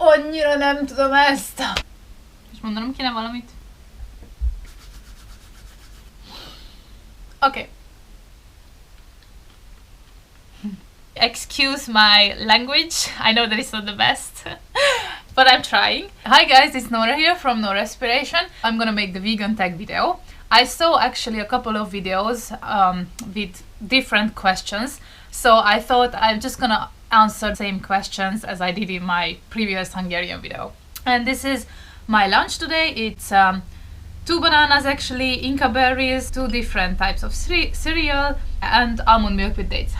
Annyira nem tudom ezt. És mondanom kéne valamit? Okay. Excuse my language. I know that it's not the best, but I'm trying. Hi guys, it's Nora here from noraSpiration. I'm gonna make the vegan tag video. I saw actually a couple of videos with different questions, so I thought I'm just gonna answer the same questions as I did in my previous Hungarian video. And this is my lunch today. It's 2 bananas actually, Inca berries, 2 different types of cereal, and almond milk with dates.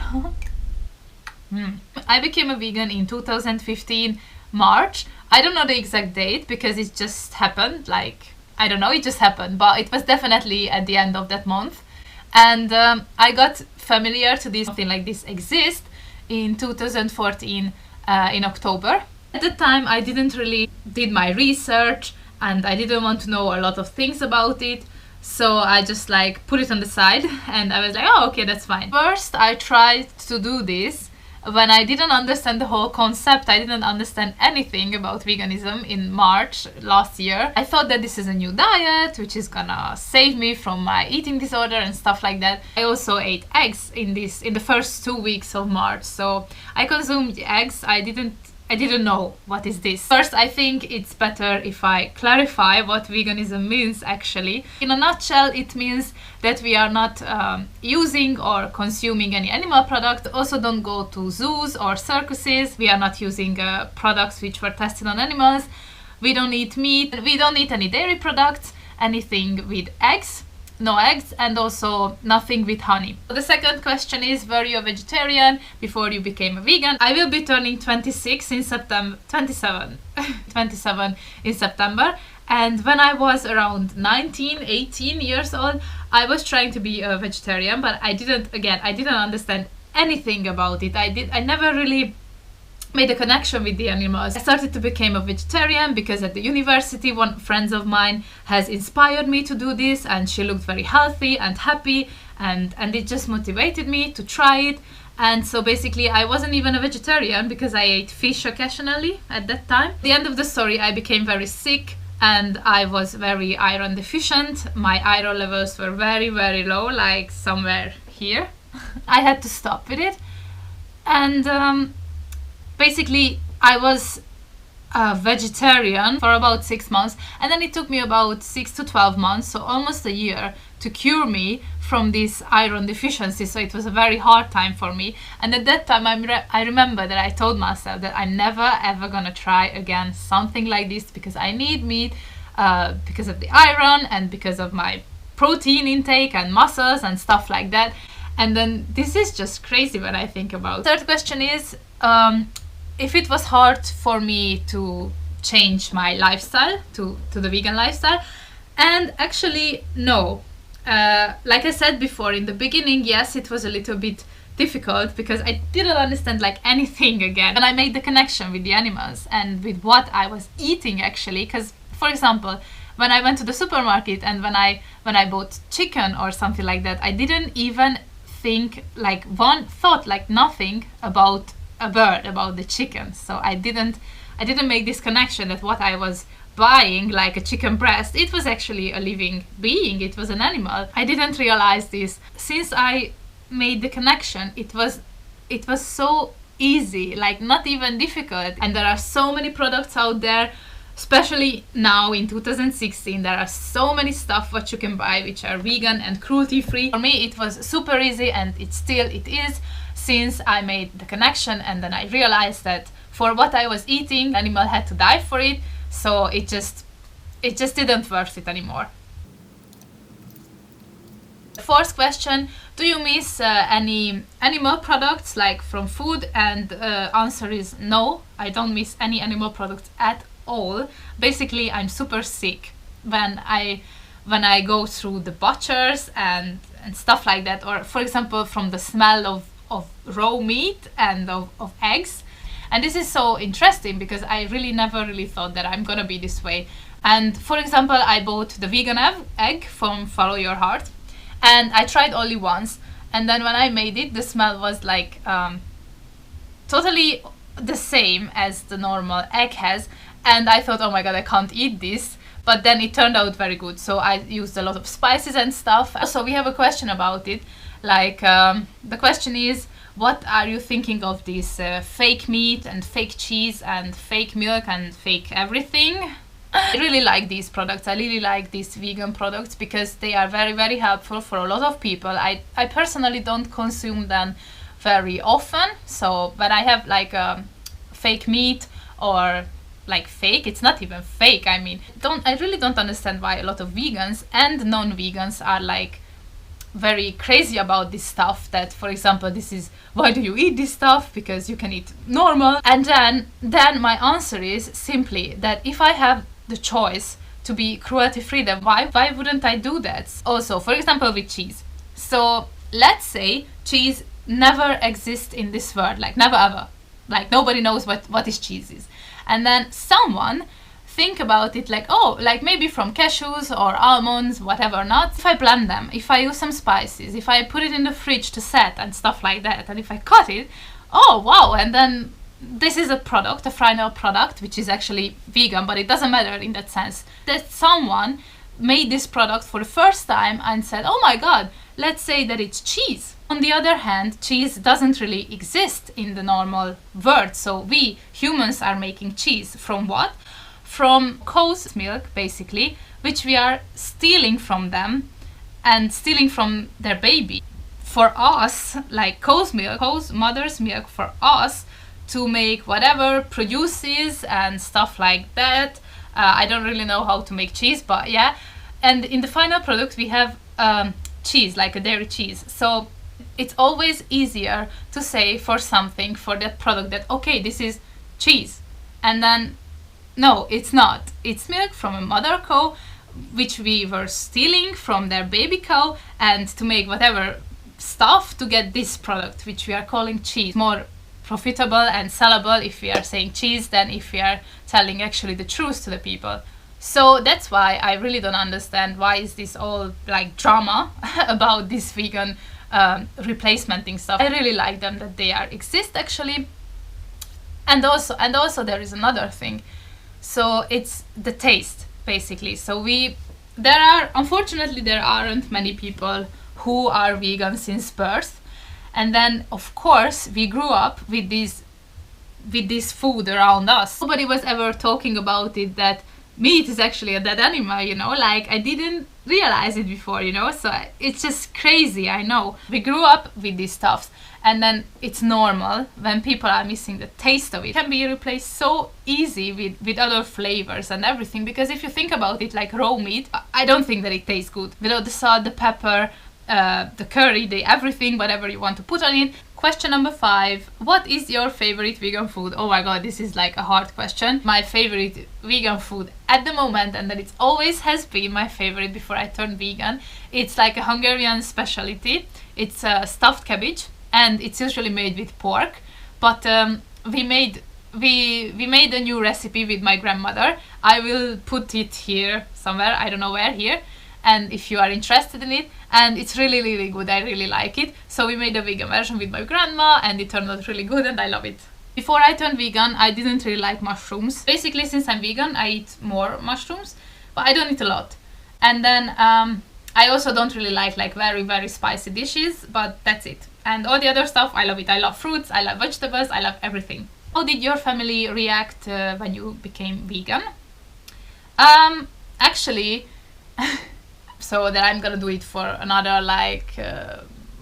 I became a vegan in 2015 March. I don't know the exact date because it just happened, like, I don't know, it just happened, but it was definitely at the end of that month. And I got familiar to this, something like this exists, in 2014 in October. At the time I didn't really did my research and I didn't want to know a lot of things about it, so I just like put it on the side and I was like, oh okay, that's fine. First I tried to do this when I didn't understand the whole concept. I didn't understand anything about veganism in March last year. I thought that this is a new diet which is gonna save me from my eating disorder and stuff like that. I also ate eggs in the first 2 weeks of March, so I consumed eggs. I didn't know what is this. First, I think it's better if I clarify what veganism means actually. In a nutshell, it means that we are not using or consuming any animal product. Also don't go to zoos or circuses. We are not using products which were tested on animals. We don't eat meat. We don't eat any dairy products, anything with eggs. No eggs, and also nothing with honey. The second question is, were you a vegetarian before you became a vegan? I will be turning 26 in September, 27 in September, and when I was around 18 years old, I was trying to be a vegetarian, but I didn't understand anything about it. I never really made a connection with the animals. I started to become a vegetarian because at the university one friend of mine has inspired me to do this, and she looked very healthy and happy, and it just motivated me to try it. And so basically I wasn't even a vegetarian because I ate fish occasionally at that time. At the end of the story, I became very sick and I was very iron deficient. My iron levels were very, very low, like somewhere here. I had to stop with it, and basically I was a vegetarian for about 6 months, and then it took me about 6 to 12 months, so almost a year, to cure me from this iron deficiency. So it was a very hard time for me, and at that time I remember that I told myself that I'm never ever gonna try again something like this because I need meat because of the iron and because of my protein intake and muscles and stuff like that. And then this is just crazy when I think about it. Third question is, if it was hard for me to change my lifestyle to the vegan lifestyle. And actually no, like I said before in the beginning, yes, it was a little bit difficult because I didn't understand like anything again, and I made the connection with the animals and with what I was eating actually. Because for example, when I went to the supermarket and when I bought chicken or something like that, I didn't even think like one thought, like nothing about a bird, about the chicken. So I didn't make this connection that what I was buying, like a chicken breast, it was actually a living being, it was an animal. I didn't realize this. Since I made the connection, it was so easy, like not even difficult. And there are so many products out there, especially now in 2016, there are so many stuff what you can buy which are vegan and cruelty free. For me it was super easy, and it is, since I made the connection, and then I realized that for what I was eating, animal had to die for it, so it just didn't worth it anymore. The fourth question, do you miss any animal products like from food? And answer is no, I don't miss any animal products at all. Basically I'm super sick when I go through the butchers and stuff like that, or for example from the smell of raw meat and of eggs. And this is so interesting because I really never really thought that I'm gonna be this way. And for example, I bought the vegan egg from Follow Your Heart, and I tried only once, and then when I made it, the smell was like totally the same as the normal egg has, and I thought, oh my god, I can't eat this. But then it turned out very good, so I used a lot of spices and stuff. So we have a question about it, like the question is, what are you thinking of this fake meat and fake cheese and fake milk and fake everything? I really like these products. I really like these vegan products because they are very, very helpful for a lot of people. I personally don't consume them very often, so when I have like fake meat or like fake, it's not even fake, I mean, I really don't understand why a lot of vegans and non-vegans are like very crazy about this stuff, that for example this is, why do you eat this stuff, because you can eat normal. And then my answer is simply that if I have the choice to be cruelty free, then why wouldn't I do that? Also, for example, with cheese, so let's say cheese never exists in this world, like never ever, like nobody knows what is cheese is. And then someone think about it like, oh, like maybe from cashews or almonds, whatever not. If I blend them, if I use some spices, if I put it in the fridge to set and stuff like that, and if I cut it, oh wow, and then this is a product, a final product, which is actually vegan, but it doesn't matter in that sense. That someone made this product for the first time and said, oh my god, let's say that it's cheese. On the other hand, cheese doesn't really exist in the normal world, so we humans are making cheese from what? From cow's milk, basically, which we are stealing from them and stealing from their baby. For us, like cow's milk, cow's mother's milk, for us to make whatever produces and stuff like that. I don't really know how to make cheese, but yeah. And in the final product we have cheese, like a dairy cheese. So it's always easier to say for something, for that product, that okay, this is cheese, and then no, it's not. It's milk from a mother cow, which we were stealing from their baby cow, and to make whatever stuff to get this product, which we are calling cheese. More profitable and sellable if we are saying cheese than if we are telling actually the truth to the people. So that's why I really don't understand why is this all like drama about this vegan replacementing stuff. I really like them that they exist actually. And also there is another thing. So it's the taste, basically. So unfortunately there aren't many people who are vegan since birth. And then of course we grew up with this food around us. Nobody was ever talking about it, that meat is actually a dead animal, you know, like I didn't realize it before, you know, so it's just crazy. I know we grew up with these stuffs, and then it's normal when people are missing the taste of it. It can be replaced so easy with other flavors and everything, because if you think about it, like raw meat, I don't think that it tastes good without the salt, the pepper, the curry, the everything, whatever you want to put on it. Question number 5. What is your favorite vegan food? Oh my god, this is like a hard question. My favorite vegan food at the moment, and that it always has been my favorite before I turned vegan, it's like a Hungarian specialty. It's stuffed cabbage, and it's usually made with pork. But we made a new recipe with my grandmother. I will put it here somewhere, I don't know where, here. And if you are interested in it, and it's really, really good, I really like it. So we made a vegan version with my grandma, and it turned out really good, and I love it. Before I turned vegan, I didn't really like mushrooms. Basically, since I'm vegan, I eat more mushrooms, but I don't eat a lot. And then I also don't really like very, very spicy dishes, but that's it. And all the other stuff, I love it. I love fruits, I love vegetables, I love everything. How did your family react when you became vegan? Actually, so that I'm gonna do it for another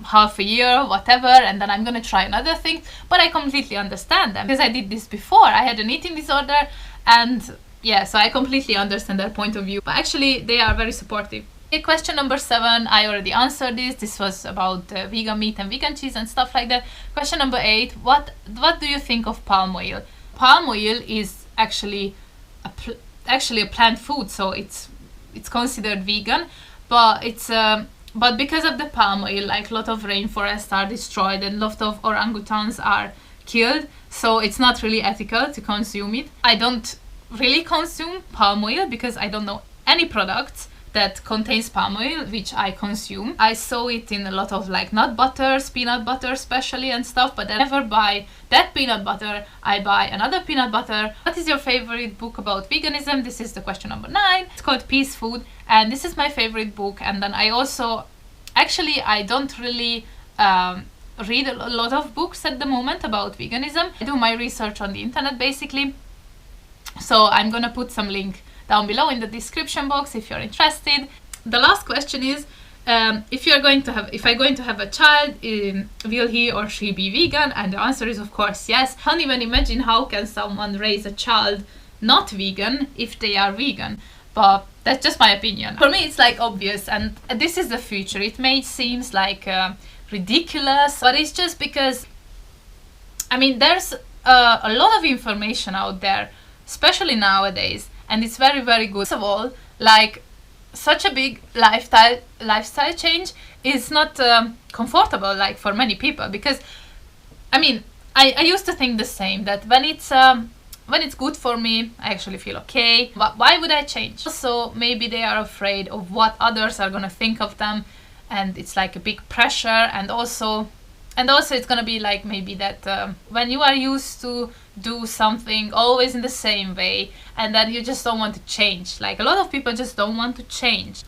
half a year, whatever, and then I'm gonna try another thing. But I completely understand them, because I did this before. I had an eating disorder, and yeah, so I completely understand their point of view. But actually, they are very supportive. Okay, question number 7, I already answered this. This was about vegan meat and vegan cheese and stuff like that. Question number 8, what do you think of palm oil? Palm oil is actually a plant food, so it's considered vegan. But but because of the palm oil, like a lot of rainforests are destroyed and a lot of orangutans are killed, so it's not really ethical to consume it. I don't really consume palm oil because I don't know any products that contains palm oil, which I consume. I saw it in a lot of like nut butters, peanut butter especially and stuff, but I never buy that peanut butter. I buy another peanut butter. What is your favorite book about veganism? This is the question number 9. It's called Peace Food, and this is my favorite book. And then I also, actually, I don't really read a lot of books at the moment about veganism. I do my research on the internet basically. So I'm gonna put some link down below in the description box if you're interested. The last question is, if I'm going to have a child, will he or she be vegan? And the answer is of course yes. Can't even imagine how can someone raise a child not vegan if they are vegan, but that's just my opinion. For me it's like obvious, and this is the future. It may seem like ridiculous, but it's just because, I mean, there's a lot of information out there, especially nowadays, and it's very, very good. First of all, like, such a big lifestyle change is not comfortable, like, for many people, because, I mean, I used to think the same, that when it's good for me, I actually feel okay. Why would I change? Also, maybe they are afraid of what others are gonna think of them, and it's like a big pressure. And also it's gonna be like maybe that when you are used to do something always in the same way, and then you just don't want to change. Like, a lot of people just don't want to change.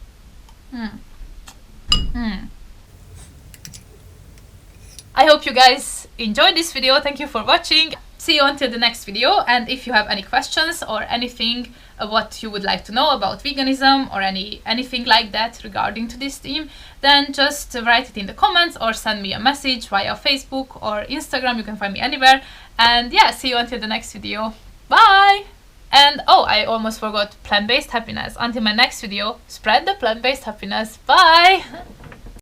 I hope you guys enjoyed this video. Thank you for watching. See you until the next video. And if you have any questions or anything what you would like to know about veganism or anything like that regarding to this theme, then just write it in the comments or send me a message via Facebook or Instagram. You can find me anywhere. And yeah, see you until the next video. Bye! And oh, I almost forgot plant-based happiness. Until my next video, spread the plant-based happiness. Bye!